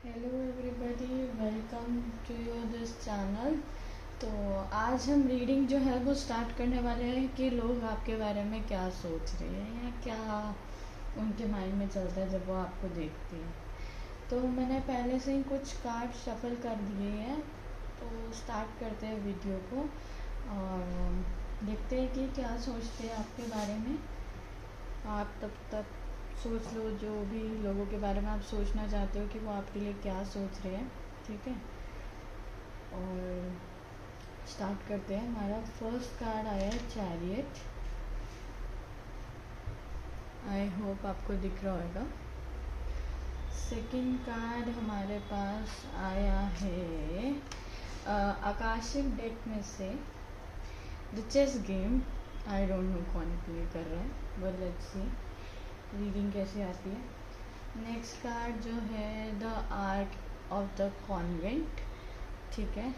Hello everybody, welcome to your this channel. तो आज हम रीडिंग जो है वो स्टार्ट करने वाले हैं कि लोग आपके बारे में क्या सोच रहे हैं या क्या उनके माइंड में चलता है जब वो आपको देखते हैं। तो मैंने पहले से ही कुछ कार्ड शफल कर दिए हैं, तो स्टार्ट करते हैं वीडियो को और देखते हैं कि क्या सोचते हैं आपके बारे में। आप तब तक सोच लो जो भी लोगों के बारे में आप सोचना चाहते हो कि वो आपके लिए क्या सोच रहे हैं, ठीक है। और स्टार्ट करते हैं। हमारा फर्स्ट कार्ड आया है चैरियट। आई होप आपको दिख रहा होगा। सेकंड कार्ड हमारे पास आया है आकाशिक डेक में से the chess game. I don't know कौन प्ले कर रहा है, बट लेट्स सी रीडिंग कैसे आती है। नेक्स्ट कार्ड जो है the arc of the convent, ठीक है।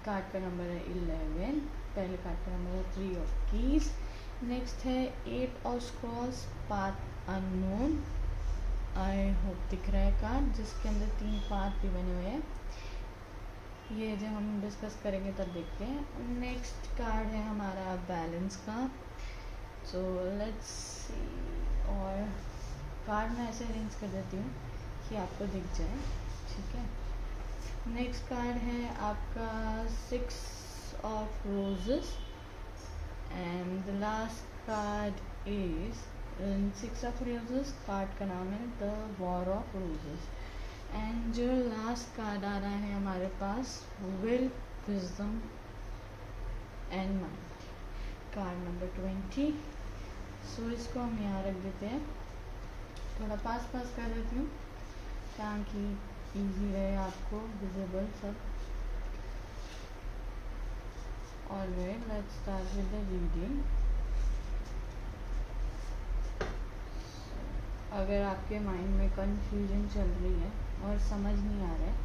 कार्ड का नंबर है 11। पहले कार्ड का नंबर है 3 ऑफ कीज। नेक्स्ट है 8 of Scrolls, path unknown. I hope दिख रहा है कार्ड, जिसके अंदर 3 पाथ भी बने हुए हैं। ये जब हम डिस्कस करेंगे तब देखते हैं। नेक्स्ट कार्ड है हमारा बैलेंस का। So let's see. और कार्ड मैं ऐसे अरेंज कर देती हूँ कि आपको दिख जाए, ठीक है। नेक्स्ट कार्ड है आपका 6 of roses and the last card is 6 of roses. Card का नाम है the war of roses. And जो लास्ट कार्ड आ रहा है हमारे पास will, wisdom and mind, card number 20। So इसको हम यहाँ रख देते हैं। थोड़ा पास कर देती हूँ ताकि इजी रहे आपको विजिबल सब। Alright, let's start with the reading. अगर आपके माइंड में कंफ्यूजन चल रही है और समझ नहीं आ रहा है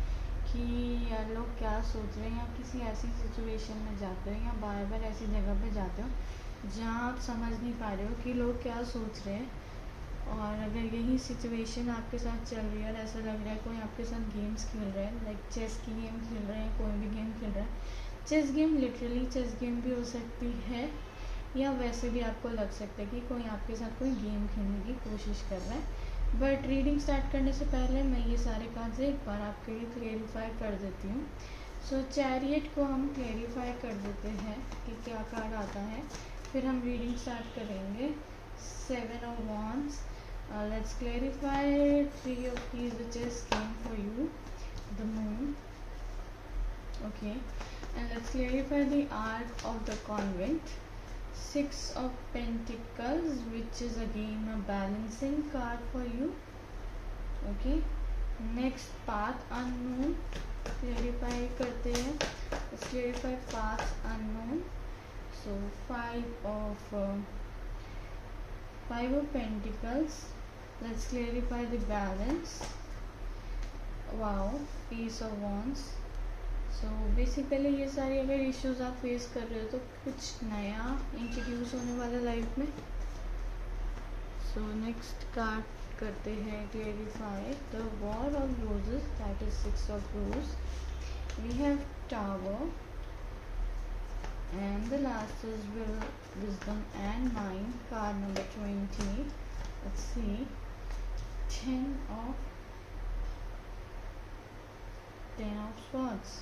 कि यार लोग क्या सोच रहे हैं, या किसी ऐसी सिचुएशन में जाते हो या बार बार ऐसी जगह पे जाते हो जहाँ आप समझ नहीं पा रहे हो कि लोग क्या सोच रहे हैं, और अगर यही सिचुएशन आपके साथ चल रही है और ऐसा लग रहा है कोई आपके साथ गेम्स खेल रहा है, लाइक चेस की गेम खेल रहे हैं, कोई भी गेम खेल रहा है, chess game literally chess game भी हो सकती है, या वैसे भी आपको लग सकता है कि कोई आपके साथ कोई गेम खेलने की कोशिश कर रहा है। बट रीडिंग स्टार्ट करने से पहले मैं ये सारे कार्ड्स एक बार आपके लिए क्लेरिफाई कर देती हूँ। सो चैरियट को हम क्लेरिफाई कर देते हैं कि क्या कार्ड आता है, फिर हम रीडिंग स्टार्ट करेंगे। 7 of wands. Let's clarify 3 of keys which is came for you, the moon, okay. And let's clarify the arc of the convent, 6 of pentacles, which is again a balancing card for you, okay. Next path unknown, clarify करते हैं। let's clarify path unknown. So 5 of pentacles, let's clarify the balance. wow, Peace of wands. So basically ये सारी अगर issues आप face कर रहे हो तो कुछ नया इंट्रोड्यूस होने वाला लाइफ में। सो नेक्स्ट कार्ड करते हैं clarify the war of roses, that is 6 of rose. We have tower and the last is will, wisdom and mind, card number 20. Let's see. 10 of swords,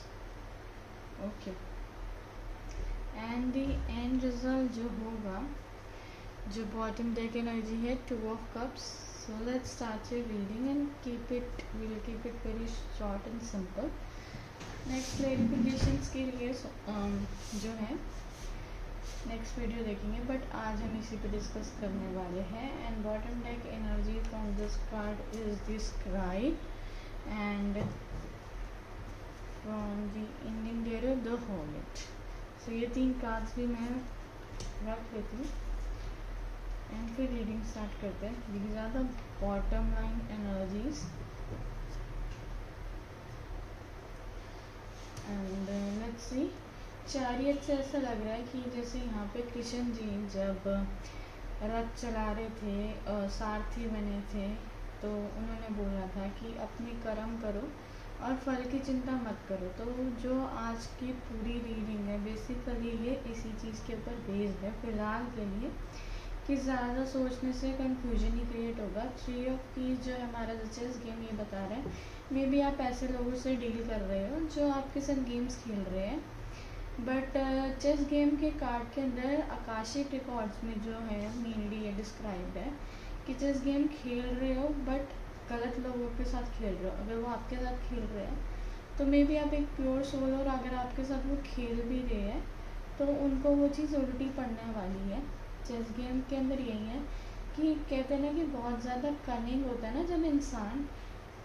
okay. And the end result जो होगा, जो bottom deck energy है 2 of cups. So let's start your reading and we'll keep it very short and simple. Next clarifications के लिए जो है next video देखेंगे, but आज हम इसी पे डिस्कस करने वाले हैं। And bottom deck energy from this card is this cried, and from the Indian tarot the hermit. So ये 3 कार्ड्स भी मैं रख लेती हूँ एंड फिर रीडिंग स्टार्ट करते हैं। These are the bottom line energies. And let's see. Chariot से ऐसा लग रहा है कि जैसे यहाँ पे कृष्ण जी जब रथ चला रहे थे, सारथी बने थे, तो उन्होंने बोला था कि अपने कर्म करो और फल की चिंता मत करो। तो जो आज की पूरी रीडिंग है बेसिकली ये इसी चीज़ के ऊपर बेस्ड है फ़िलहाल के लिए, कि ज़्यादा सोचने से कंफ्यूजन ही क्रिएट होगा। 3 ऑफ कीज जो है हमारा जो चेस गेम ये बता रहा है, मे बी आप ऐसे लोगों से डील कर रहे हो जो आपके साथ गेम्स खेल रहे हैं, बट चेस गेम के कार्ड के अंदर आकाशिक रिकॉर्ड्स में जो है मेनली ये डिस्क्राइब्ड है कि चेस गेम खेल रहे हो बट गलत लोगों के साथ खेल रहे हो। अगर वो आपके साथ खेल रहे हैं तो मे बी आप एक प्योर सोल, और अगर आपके साथ वो खेल भी रहे हैं तो उनको वो चीज़ उल्टी पड़ने वाली है। चेस गेम के अंदर यही है कि कहते हैं ना कि बहुत ज़्यादा कनिंग होता है ना जब इंसान,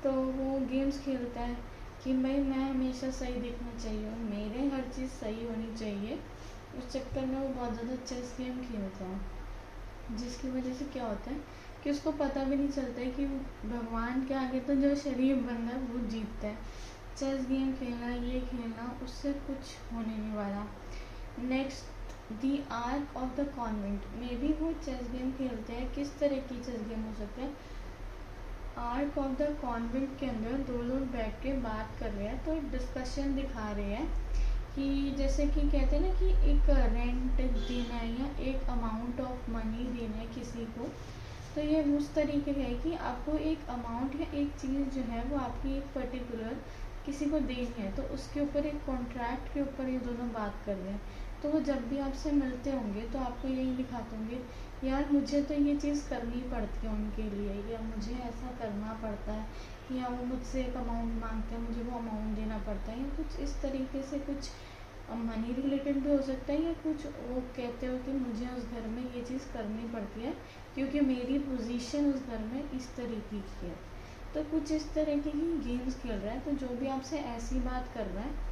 तो वो गेम्स खेलता है कि भाई मैं हमेशा सही दिखना चाहिए, मेरे हर चीज़ सही होनी चाहिए। उस चक्कर में वो बहुत ज़्यादा चेस गेम खेलता है, जिसकी वजह से क्या होता है कि उसको पता भी नहीं चलता है कि भगवान के आगे तो जो शरीर बंदा है वो जीतता है। चेस गेम खेलना, ये खेलना, उससे कुछ होने नहीं वाला। Next, the arc of the convent, may be वो चेस गेम खेलते हैं। किस तरह की चेस गेम हो सकता है? आर्क ऑफ द कॉन्वेंट के अंदर 2 लोग बैठ के बात कर रहे हैं, तो डिस्कशन दिखा रहे हैं कि जैसे कि कहते हैं ना कि एक रेंट देना है या एक अमाउंट ऑफ मनी देना है किसी को, तो ये उस तरीके का है कि आपको एक अमाउंट या एक चीज़ जो है वो आपकी एक पर्टिकुलर किसी को देनी है, तो उसके ऊपर एक कॉन्ट्रैक्ट के ऊपर ये दोनों बात कर रहे हैं। तो वो जब भी आपसे मिलते होंगे तो आपको यही दिखाते होंगे, यार मुझे तो ये चीज़ करनी पड़ती है उनके लिए, या मुझे ऐसा करना पड़ता है, या वो मुझसे एक अमाउंट मांगते हैं, मुझे वो अमाउंट देना पड़ता है, या कुछ इस तरीके से। कुछ मनी रिलेटेड भी हो सकता है, या कुछ वो कहते हो कि मुझे उस घर में ये चीज़ करनी पड़ती है क्योंकि मेरी पोजीशन उस घर में इस तरीके की है। तो कुछ इस तरह की ही गेम्स खेल रहा है। तो जो भी आपसे ऐसी बात कर रहा है,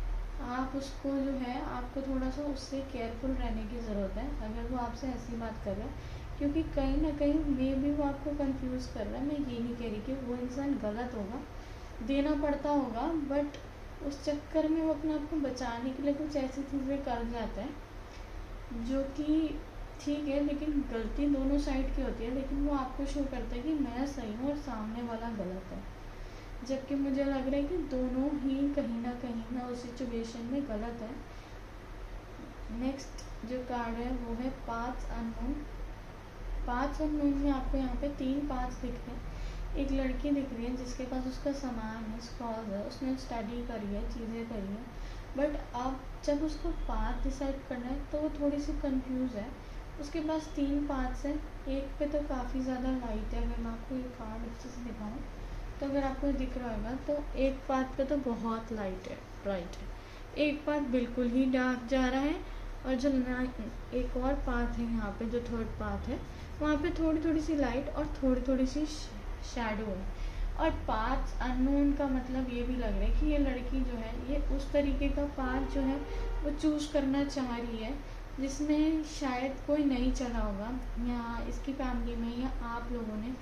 आप उसको जो है आपको थोड़ा सा उससे केयरफुल रहने की ज़रूरत है अगर वो आपसे ऐसी बात कर रहा है, क्योंकि कहीं ना कहीं मे भी वो आपको कंफ्यूज कर रहा है। मैं ये नहीं कह रही कि वो इंसान गलत होगा, देना पड़ता होगा, बट उस चक्कर में वो अपने आप को बचाने के लिए कुछ ऐसी चीज़ें कर जाता है जो कि ठीक है, लेकिन गलती दोनों साइड की होती है। लेकिन वो आपको शो करता है कि मैं सही हूँ और सामने वाला गलत है, जबकि मुझे लग रहा है कि दोनों ही कहीं ना उस सिचुएशन में गलत है। नेक्स्ट जो कार्ड है वो है पाथ अननोन। पाथ अननोन में आपको यहाँ पे 3 पाथ दिख रहे हैं। एक लड़की दिख रही है जिसके पास उसका सामान है, स्क्रॉल है, उसने स्टडी करी है, चीज़ें करी है, बट अब जब उसको पाथ डिसाइड करना है तो वो थोड़ी सी कंफ्यूज है। उसके पास 3 पाथ्स हैं, एक पे तो काफ़ी ज़्यादा लाइट है। अगर मैं आपको ये कार्ड अच्छे से दिखाऊँ तो अगर आपको दिख रहा होगा तो एक पाथ पे तो बहुत लाइट है, ब्राइट है। एक पाथ बिल्कुल ही डार्क जा रहा है, और जो एक और पाथ है यहाँ पे जो थर्ड पाथ है वहाँ पे थोड़ी थोड़ी सी लाइट और थोड़ी थोड़ी सी शैडो है। और पाथ अननोन का मतलब ये भी लग रहा है कि ये लड़की जो है ये उस तरीके का पाथ जो है वो चूज़ करना चाह रही है जिसमें शायद कोई नहीं चला होगा, या इसकी फैमिली में, या आप लोगों ने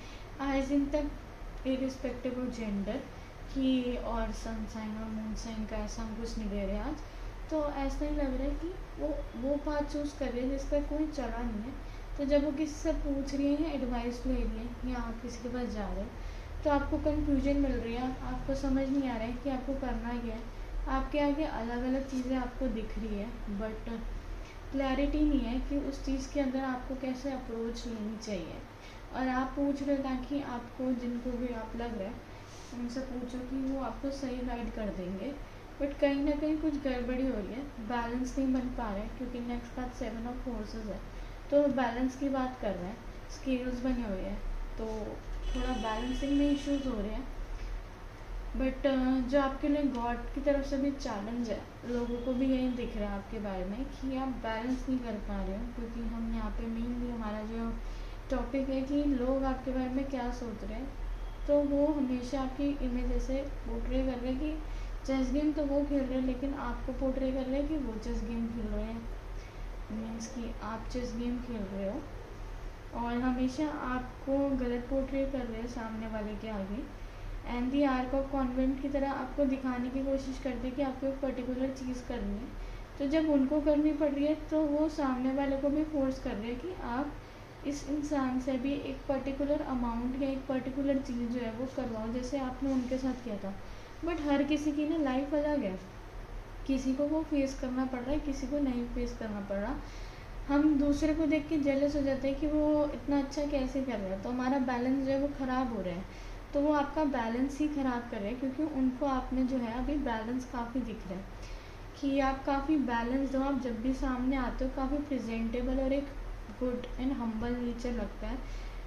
आज दिन तक इरिस्पेक्टिव ऑफ जेंडर की और सनसाइन और मून साइन का ऐसा हम कुछ नहीं दे रहे आज। तो ऐसा ही लग रहा है कि वो पाथ चूज़ कर रही है जिसका कोई चला नहीं है। तो जब वो किसी से पूछ रही है, एडवाइस ले रही है, या आप किसी के पास जा रहे हैं तो आपको कन्फ्यूजन मिल रही है, आपको समझ नहीं आ रहा है कि आपको करना क्या है। आपके आगे अलग अलग चीज़ें आपको दिख रही है, बट क्लैरिटी नहीं है कि उस चीज़ के अंदर आपको कैसे अप्रोच लेनी चाहिए। और आप पूछ रहे हो ताकि आपको, जिनको भी आप लग रहा है उनसे पूछो कि वो आपको सही गाइड कर देंगे, बट कहीं ना कहीं कुछ गड़बड़ी हो रही है, बैलेंस नहीं बन पा रहा है। क्योंकि नेक्स्ट बात 7 ऑफ फोर्सेस है, तो बैलेंस की बात कर रहे हैं, स्केल्स बने हुए हैं, तो थोड़ा बैलेंसिंग में इश्यूज हो रहे हैं। बट जो आपके लिए गॉड की तरफ से भी चैलेंज है, लोगों को भी यही दिख रहा है आपके बारे में कि आप बैलेंस नहीं कर पा रहे हो। क्योंकि हम यहाँ पे मेनली हमारा जो टॉपिक है कि लोग आपके बारे में क्या सोच रहे हैं, तो वो हमेशा आपकी इमेज ऐसे पोर्ट्रे कर रहे हैं कि चेस गेम तो वो खेल रहे हैं, लेकिन आपको पोर्ट्रे कर रहे हैं कि वो चेस गेम खेल रहे हैं, मीन्स कि आप चेस गेम खेल रहे हो, और हमेशा आपको गलत पोर्ट्रे कर रहे हैं सामने वाले के आगे। And the arc of convent की तरह आपको दिखाने की कोशिश करते हैं कि आपको एक पर्टिकुलर चीज़ करनी है, तो जब उनको करनी पड़ रही है तो वो सामने वाले को भी फोर्स कर रहे हैं कि आप इस इंसान से भी एक पर्टिकुलर अमाउंट या एक पर्टिकुलर चीज़ जो है वो करवाओ, जैसे आपने उनके साथ किया था। बट हर किसी की ना लाइफ अलग है, किसी को वो फेस करना पड़ रहा है, किसी को नहीं फेस करना पड़ रहा। हम दूसरे को देख के जेलस हो जाते हैं कि वो इतना अच्छा कैसे कर रहा है, तो हमारा बैलेंस जो है वो ख़राब हो रहा है। तो वो आपका बैलेंस ही ख़राब कर रहे हैं, क्योंकि उनको आप में जो है अभी बैलेंस काफ़ी दिख रहा है कि आप काफ़ी बैलेंस्ड हो। आप जब भी सामने आते हो काफ़ी प्रेजेंटेबल और एक गुड एंड हम्बल नेचर लगता है।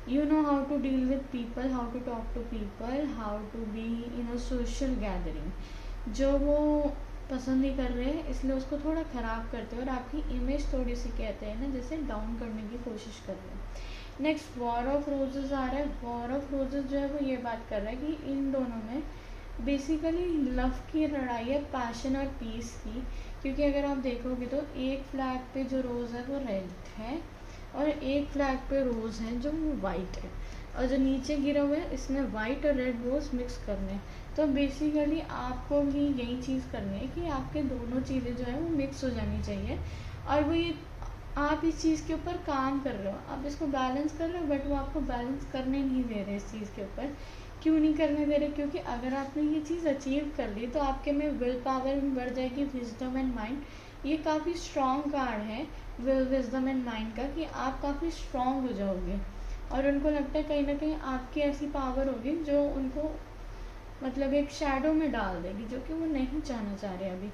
You know how to deal with people, how to talk to people, how to be in a social gathering. जो वो पसंद नहीं कर रहे हैं इसलिए उसको थोड़ा ख़राब करते हो और आपकी इमेज थोड़ी सी कहते हैं ना जैसे डाउन करने की कोशिश कर रहे हैं। नेक्स्ट वॉर ऑफ रोजेस आ रहा है। वॉर ऑफ रोजेस जो है वो ये बात कर रहा है कि इन दोनों में बेसिकली लव की लड़ाई है, पैशन और पीस की। क्योंकि अगर आप देखोगे तो एक फ्लैग पे जो रोज़ है वो रेड है और एक फ्लैग पे रोज़ है जो वो वाइट है, और जो नीचे गिरा हुआ है इसमें वाइट और रेड रोज़ मिक्स करने हैं। तो बेसिकली आपको भी यही चीज़ करनी है कि आपके दोनों चीज़ें जो है वो मिक्स हो जानी चाहिए। और वो ये आप इस चीज़ के ऊपर काम कर रहे हो, आप इसको बैलेंस कर रहे हो, बट वो आपको बैलेंस करने नहीं दे रहे इस चीज़ के ऊपर। क्यों नहीं करने दे रहे? क्योंकि अगर आपने ये चीज़ अचीव कर ली तो आपके में विल पावर बढ़ जाएगी, विजडम एंड माइंड। ये काफ़ी स्ट्रॉन्ग कार्ड है विल विजडम एंड माइंड का, कि आप काफ़ी स्ट्रॉन्ग हो जाओगे। और उनको लगता है कहीं ना कहीं आपकी ऐसी पावर होगी जो उनको मतलब एक शैडो में डाल देगी, जो कि वो नहीं चाहना चाह रहे अभी।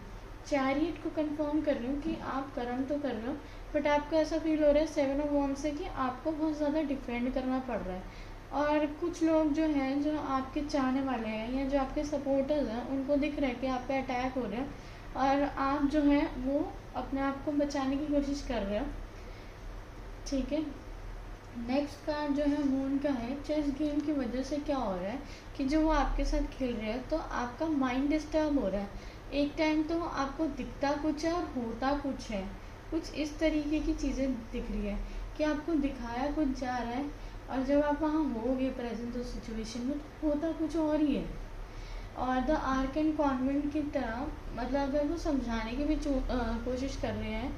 चैरियट को कंफर्म कर रही हूँ कि आप कर्म तो कर रहे हो, बट आपको ऐसा फील हो रहा है 7 ऑफ वॉन्ड्स से कि आपको बहुत ज़्यादा डिफेंड करना पड़ रहा है। और कुछ लोग जो हैं जो आपके चाहने वाले हैं या जो आपके सपोर्टर्स हैं उनको दिख रहा है कि आप पे अटैक हो रहा है, और आप जो हैं वो अपने आप को बचाने की कोशिश कर रहे हो। ठीक है। नेक्स्ट कार्ड जो है मून का है। चेस गेम की वजह से क्या हो रहा है कि जो वो आपके साथ खेल रहे हैं तो आपका माइंड डिस्टर्ब हो रहा है। एक टाइम तो आपको दिखता कुछ है और होता कुछ है, कुछ इस तरीके की चीज़ें दिख रही है कि आपको दिखाया कुछ जा रहा है, और जब आप वहाँ होगे प्रेजेंट उस सिचुएशन में तो होता कुछ और ही है। और द आर्क एंड कॉन्वेंट की तरह, मतलब अगर वो समझाने की भी कोशिश कर रहे हैं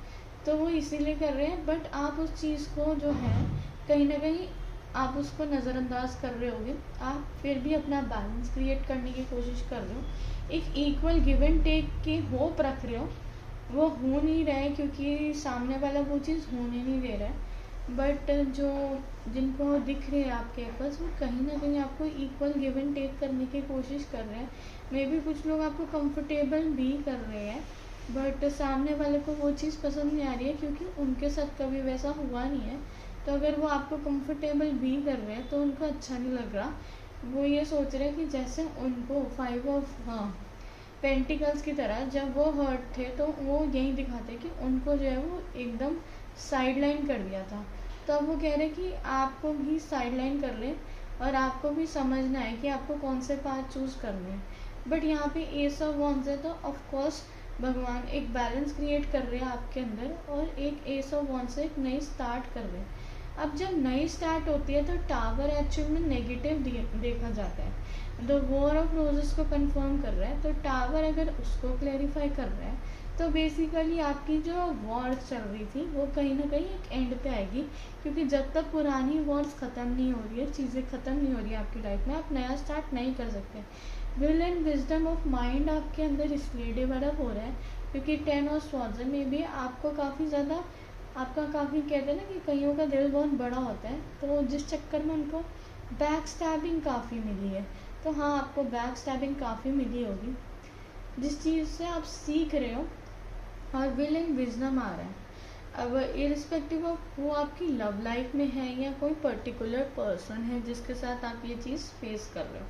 तो वो इसीलिए कर रहे हैं, बट आप उस चीज़ को जो है कहीं ना कहीं आप उसको नज़रअंदाज कर रहे होगे। आप फिर भी अपना बैलेंस क्रिएट करने की कोशिश कर रहे हो, एक इक्वल गिव एंड टेक की होप रख रहे हो। वो हो नहीं रहा है क्योंकि सामने वाला वो चीज़ होने नहीं दे रहा है। बट जो जिनको दिख रहे हैं आपके एफर्ट्स वो कहीं ना कहीं आपको इक्वल गिव एंड टेक करने की कोशिश कर रहे हैं। मे बी कुछ लोग आपको कंफर्टेबल भी कर रहे हैं, बट सामने वाले को वो चीज़ पसंद नहीं आ रही है क्योंकि उनके साथ कभी वैसा हुआ नहीं है। तो अगर वो आपको कंफर्टेबल भी कर रहे हैं तो उनको अच्छा नहीं लग रहा। वो ये सोच रहे हैं कि जैसे उनको 5 ऑफ पेंटिकल्स की तरह जब वो हर्ट थे तो वो यही दिखाते कि उनको जो है वो एकदम साइडलाइन कर दिया था। तो अब वो कह रहे कि आपको भी साइडलाइन कर लें और आपको भी समझना है कि आपको कौन से पाथ चूज़ करने हैं। बट यहाँ पे एस ऑफ वॉन्ड्स है तो ऑफकोर्स भगवान एक बैलेंस क्रिएट कर रहे हैं आपके अंदर, और एक एस ऑफ वॉन्ड्स से एक नई स्टार्ट कर रहे हैं। अब जब नई स्टार्ट होती है तो टावर एक्चुअल में नेगेटिव देखा जाता है। द वॉर ऑफ रोजेस को कंफर्म कर रहा है, तो टावर अगर उसको क्लैरिफाई कर रहा है तो बेसिकली आपकी जो वॉर्स चल रही थी वो कहीं ना कहीं एक एंड पे आएगी। क्योंकि जब तक पुरानी वॉर्स ख़त्म नहीं हो रही है, चीज़ें ख़त्म नहीं हो रही है आपकी लाइफ में, आप नया स्टार्ट नहीं कर सकते। Will and wisdom of mind आपके अंदर इसलिए डेवलप हो रहा है क्योंकि 10 ऑफ स्वॉर्ड्स में भी आपको काफ़ी ज़्यादा, आपका काफ़ी कहते हैं ना कि कईयों का दिल बहुत बड़ा होता है, तो जिस चक्कर में उनको बैक स्टैबिंग काफ़ी मिली है। तो हाँ, आपको बैक स्टैबिंग काफ़ी मिली होगी जिस चीज़ से आप सीख रहे हो, और विल एंड विजडम आ रहा है। अब इरिस्पेक्टिव ऑफ वो आपकी लव लाइफ में है या कोई पर्टिकुलर पर्सन है जिसके साथ आप ये चीज़ फेस कर रहे हो।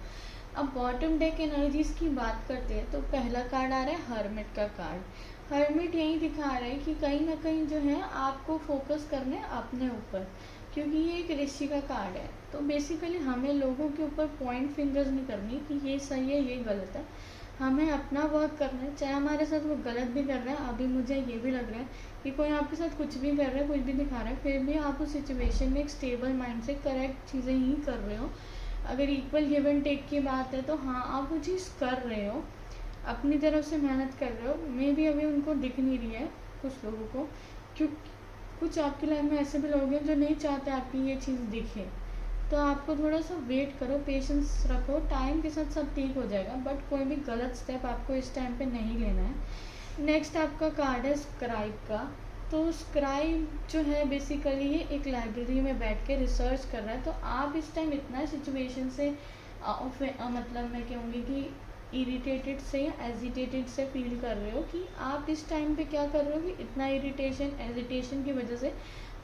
अब बॉटम डेक एनर्जीज की बात करते हैं तो पहला कार्ड आ रहा है हर्मिट का कार्ड। हर्मिट यही दिखा रहा है कि कहीं ना कहीं जो है आपको फोकस करना है अपने ऊपर, क्योंकि ये एक ऋषि का कार्ड है। तो बेसिकली हमें लोगों के ऊपर पॉइंट फिंगर्स नहीं करनी कि ये सही है ये गलत है। हमें अपना वर्क करना है, चाहे हमारे साथ वो गलत भी कर रहा है। अभी मुझे ये भी लग रहा है कि कोई आपके साथ कुछ भी कर रहा है, कुछ भी दिखा रहा है, फिर भी आप उस सिचुएशन में एक स्टेबल माइंड से करेक्ट चीज़ें ही कर रहे हो। अगर इक्वल गिव एंड टेक की बात है तो हाँ, आप वो चीज़ कर रहे हो, अपनी तरफ से मेहनत कर रहे हो। मे भी अभी उनको दिख नहीं रही है कुछ लोगों को, कुछ आपकी लाइफ में ऐसे भी लोग हैं जो नहीं चाहते आपकी ये चीज़ दिखे, तो आपको थोड़ा सा वेट करो, पेशेंस रखो, टाइम के साथ सब ठीक हो जाएगा, बट कोई भी गलत स्टेप आपको इस टाइम पे नहीं लेना है। नेक्स्ट आपका कार्ड है स्क्राइब का। तो स्क्राइब जो है बेसिकली ये एक लाइब्रेरी में बैठ के रिसर्च कर रहा है। तो आप इस टाइम इतना सिचुएशन से मतलब मैं कहूँगी कि इरिटेटेड से या एजिटेटेड से फील कर रहे हो कि आप इस टाइम पे क्या कर रहे हो कि इतना इरिटेशन एजिटेशन की वजह से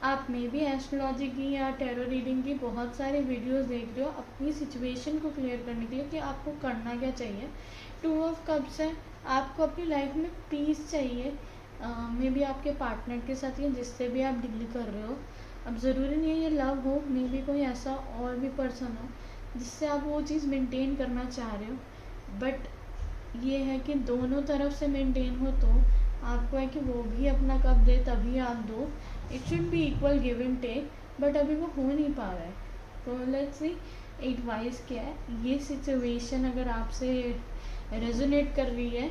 आप मे बी एस्ट्रोलॉजी की या टैरो रीडिंग की बहुत सारे वीडियोस देख रहे हो अपनी सिचुएशन को क्लियर करने के लिए कि आपको करना क्या चाहिए। 2 ऑफ कप्स है, आपको अपनी लाइफ में पीस चाहिए, मे बी आपके पार्टनर के साथ या जिससे भी आप डील कर रहे हो। अब ज़रूरी नहीं है ये लव हो, मे बी कोई ऐसा और भी पर्सन हो जिससे आप वो चीज़ मेंटेन करना चाह रहे हो, बट ये है कि दोनों तरफ से मेंटेन हो तो आपको है कि वो भी अपना कप दे तभी आप दो। It should be equal give and take, but अभी वो हो नहीं पा रहा है। तो लेट्स सी एडवाइस क्या है। ये सिचुएशन अगर आपसे रेजोनेट कर रही है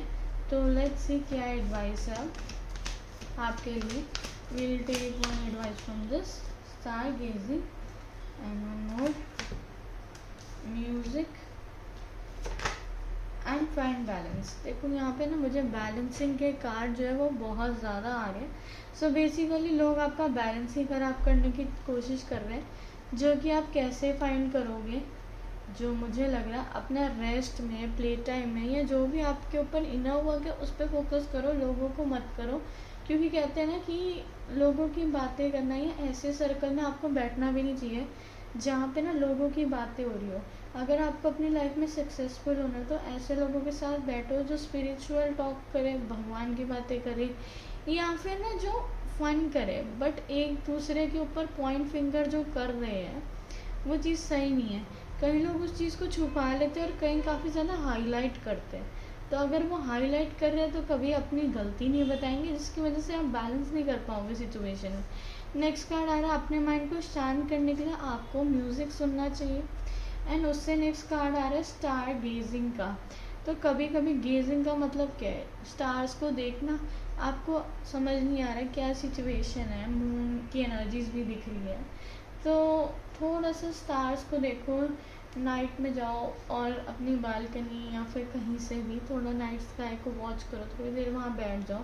तो लेट्स सी क्या एडवाइस है आपके लिए। Will take one advice from this star gazing and one more music and find balance. देखो यहाँ पे ना मुझे बैलेंसिंग के कार्ड जो है वो बहुत ज़्यादा आ रहे हैं। सो बेसिकली लोग आपका बैलेंस ही खराब करने की कोशिश कर रहे हैं, जो कि आप कैसे फाइंड करोगे। जो मुझे लग रहा है अपना रेस्ट में, प्ले टाइम में, या जो भी आपके ऊपर इनर वर्क है उस पर फोकस करो, लोगों को मत करो। क्योंकि कहते हैं ना कि लोगों की बातें करना या ऐसे सर्कल में आपको बैठना भी नहीं चाहिए जहाँ पे ना लोगों की बातें हो रही हो। अगर आपको अपनी लाइफ में सक्सेसफुल होना है तो ऐसे लोगों के साथ बैठो जो स्पिरिचुअल टॉक करे, भगवान की बातें करे, या फिर ना जो फन करे, बट एक दूसरे के ऊपर पॉइंट फिंगर जो कर रहे हैं वो चीज़ सही नहीं है। कई लोग उस चीज़ को छुपा लेते हैं और कई काफ़ी ज़्यादा हाईलाइट करते हैं। तो अगर वो हाईलाइट कर रहे हैं तो कभी अपनी गलती नहीं बताएंगे, जिसकी वजह से आप बैलेंस नहीं कर पाओगे सिचुएशन में। नेक्स्ट कार्ड आ रहा है अपने माइंड को शांत करने के लिए आपको म्यूज़िक सुनना चाहिए। एंड उससे नेक्स्ट कार्ड आ रहा है स्टार गेजिंग का। तो कभी कभी गेजिंग का मतलब क्या है, स्टार्स को देखना। आपको समझ नहीं आ रहा है क्या सिचुएशन है, मून की एनर्जीज भी दिख रही है, तो थोड़ा सा स्टार्स को देखो, नाइट में जाओ और अपनी बालकनी या फिर कहीं से भी थोड़ा नाइट स्काई को वॉच करो, थोड़ी देर वहाँ बैठ जाओ,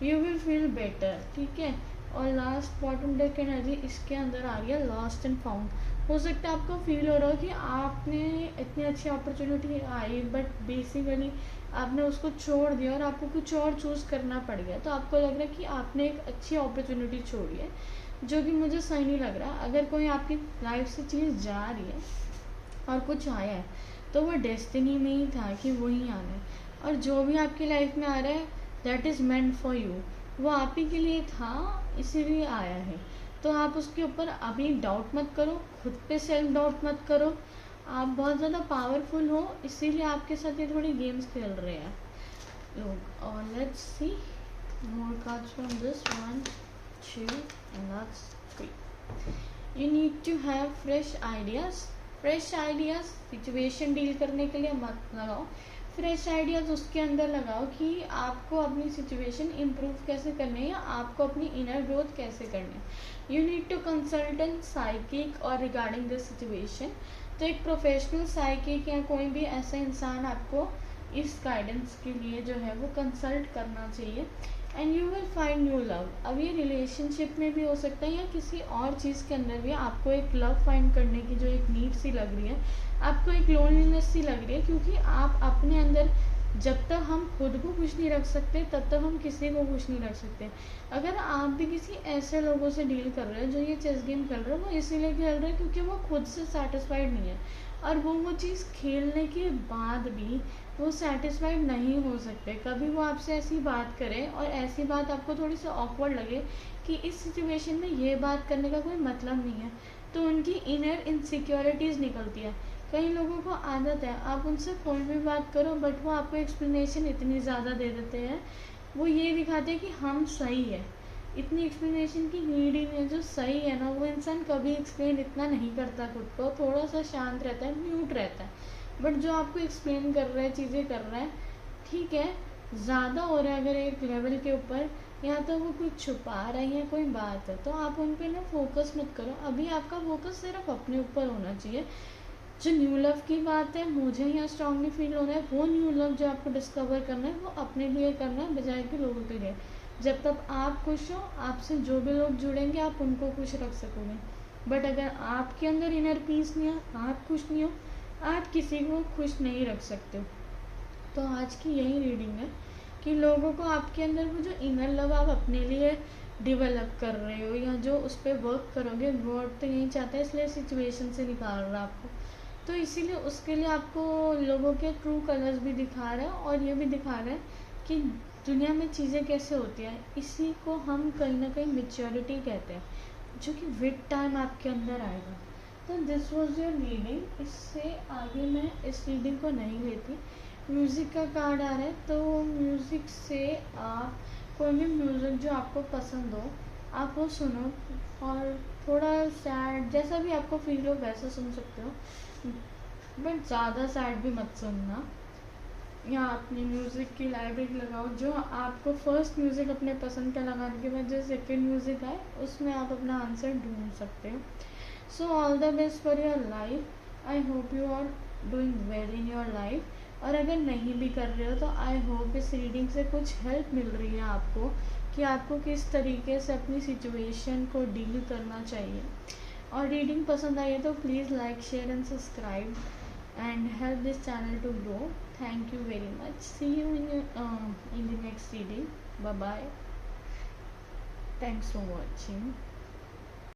यू विल फील बेटर। ठीक है। और लास्ट बॉटम डेक एनर्जी इसके अंदर आ रही है लॉस्ट एंड फाउंड। हो सकता है आपको फील हो रहा हो कि आपने इतनी अच्छी अपॉर्चुनिटी आई बट बेसिकली आपने उसको छोड़ दिया और आपको कुछ और चूज़ करना पड़ गया। तो आपको लग रहा है कि आपने एक अच्छी अपॉर्चुनिटी छोड़ी है, जो कि मुझे सही नहीं लग रहा। अगर कोई आपकी लाइफ से चीज़ जा रही है और कुछ आया है तो वो डेस्टिनी में ही था कि वही आना है, और जो भी आपकी लाइफ में आ रहा है that is meant for you, वो आप ही के लिए था, इसीलिए आया है। तो आप उसके ऊपर अभी डाउट मत करो, खुद पे सेल्फ डाउट मत करो। आप बहुत ज़्यादा पावरफुल हो, इसीलिए आपके साथ ये थोड़ी गेम्स खेल रहे हैं लोग। और let's see more cards from this 1 2 and that's 3. You need to have fresh ideas. Fresh ideas situation deal करने के लिए मत लगाओ, फ्रेश आइडियाज़ उसके अंदर लगाओ कि आपको अपनी सिचुएशन इम्प्रूव कैसे करनी है या आपको अपनी इनर ग्रोथ कैसे करनी है। You need to consultant psychic or regarding this situation. तो एक प्रोफेशनल साइकिक या कोई भी ऐसा इंसान आपको इस गाइडेंस के लिए जो है वो कंसल्ट करना चाहिए। And you will find new love. अब ये रिलेशनशिप में भी हो सकता है या किसी और चीज़ के अंदर भी आपको एक लव फाइंड करने की जो एक नीड सी लग रही है, आपको एक लोनलीनेस सी लग रही है, क्योंकि आप अपने अंदर जब तक हम खुद को खुश नहीं रख सकते तब तक हम किसी को खुश नहीं रख सकते। अगर आप भी किसी ऐसे लोगों से डील कर रहे हो जो ये चेस गेम खेल रहे हो, वो इसीलिए खेल रहे हैं क्योंकि वो खुद से सेटिस्फाइड नहीं है, और वो चीज़ खेलने के बाद भी वो सेटिस्फाइड नहीं हो सकते। कभी वो आपसे ऐसी बात करें और ऐसी बात आपको थोड़ी सी ऑकवर्ड लगे कि इस सिचुएशन में ये बात करने का कोई मतलब नहीं है, तो उनकी इनर इनसिक्योरिटीज़ निकलती है। कई लोगों को आदत है आप उनसे कोई भी बात करो बट वो आपको एक्सप्लेनेशन इतनी ज़्यादा दे देते हैं, वो ये दिखाते हैं कि हम सही है। इतनी एक्सप्लेनेशन की नीड ही नहीं है। जो सही है ना वो इंसान कभी एक्सप्लेन इतना नहीं करता खुद को, थोड़ा सा शांत रहता है, म्यूट रहता है। बट जो आपको एक्सप्लेन कर रहा है, चीज़ें कर रहा है, ठीक है, ज़्यादा हो रहा है अगर एक लेवल के ऊपर या तो वो कुछ छुपा रही है कोई बात है, तो आप उन पे ना फोकस मत करो। अभी आपका फोकस सिर्फ अपने ऊपर होना चाहिए। जो न्यू लव की बात है, मुझे यहाँ स्ट्रांगली फील हो रहा है, वो न्यू लव जो आपको डिस्कवर करना है वो अपने लिए करना है, बजाय कि लोगों के लिए। जब तक आप खुश हो, आपसे जो भी लोग जुड़ेंगे आप उनको खुश रख सकोगे। बट अगर आपके अंदर इनर पीस नहीं है, आप खुश नहीं हो, आप किसी को खुश नहीं रख सकते हो। तो आज की यही रीडिंग है कि लोगों को आपके अंदर वो जो इनर लव आप अपने लिए डिवेलप कर रहे हो या जो उस पर वर्क करोगे, गॉड तो यही चाहता है, इसलिए सिचुएशन से निकाल रहा है आपको। तो इसीलिए उसके लिए आपको लोगों के ट्रू कलर्स भी दिखा रहा है और ये भी दिखा रहा है कि दुनिया में चीज़ें कैसे होती हैं। इसी को हम कहीं ना कहीं मेच्योरिटी कहते हैं, जो कि विद टाइम आपके अंदर आएगा। तो दिस वॉज योर रीडिंग। इससे आगे मैं इस रीडिंग को नहीं लेती। म्यूज़िक का कार्ड आ रहा है, तो म्यूज़िक से आप कोई भी म्यूज़िक जो आपको पसंद हो आप वो सुनो, और थोड़ा सैड जैसा भी आपको फील हो वैसा सुन सकते हो, बट ज़्यादा सैड भी मत सुनना। या अपनी म्यूज़िक की लाइब्रेरी लगाओ, जो आपको फर्स्ट म्यूज़िक अपने पसंद का लगाने के बाद जो सेकेंड म्यूज़िक आए उसमें आप अपना आंसर ढूंढ सकते हो। So all the best for your life. I hope you are doing well in your life. और अगर नहीं भी कर रहे हो तो आई होप इस रीडिंग से कुछ हेल्प मिल रही है आपको कि आपको किस तरीके से अपनी सिचुएशन को डील करना चाहिए। और रीडिंग पसंद आई है तो please like, share and subscribe and help this channel to grow. Thank you very much. See you in the next reading. Bye bye. Thanks for watching.